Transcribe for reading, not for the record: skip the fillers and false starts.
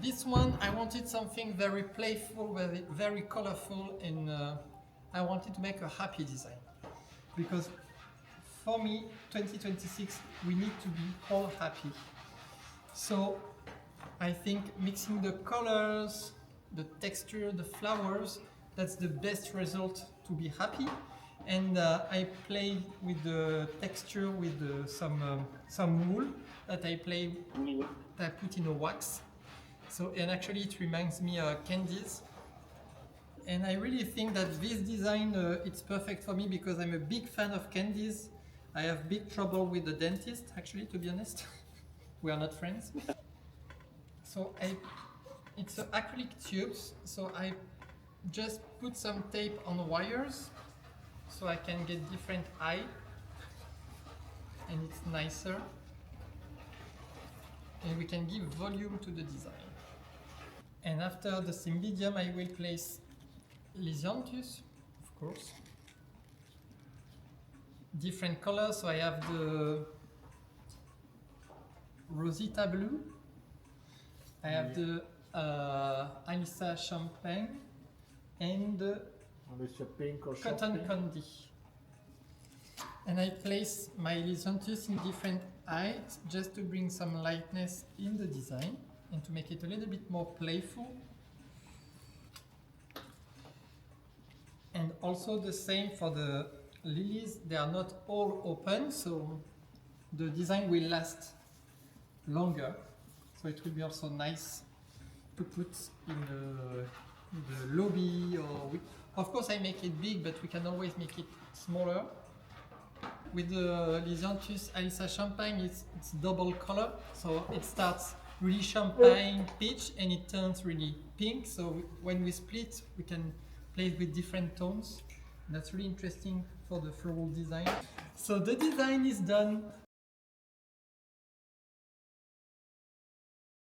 this one I wanted something very playful, very colorful, and I wanted to make a happy design. Because for me, 2026, we need to be all happy. So I think mixing the colors, the texture, the flowers, that's the best result to be happy. And I play with the texture with some wool that I put in a wax. So, and actually it reminds me candies. And I really think that this design, it's perfect for me because I'm a big fan of candies. I have big trouble with the dentist, actually, to be honest. We are not friends. So it's acrylic tubes, so I just put some tape on wires so I can get different eye, and it's nicer. And we can give volume to the design. And after the Cymbidium, I will place Lisianthus, of course. Different colors, so I have the Rosita blue, I have the Alisa champagne, and the cotton candy. And I place my Lisianthus in different heights just to bring some lightness in the design and to make it a little bit more playful. And also the same for the lilies, they are not all open, so the design will last longer. So it will be also nice to put in the lobby, or of course I make it big, but we can always make it smaller. With the Lisianthus Alisa champagne, it's double color, so it starts really champagne peach and it turns really pink. So when we split, we can play it with different tones. That's really interesting for the floral design. So the design is done.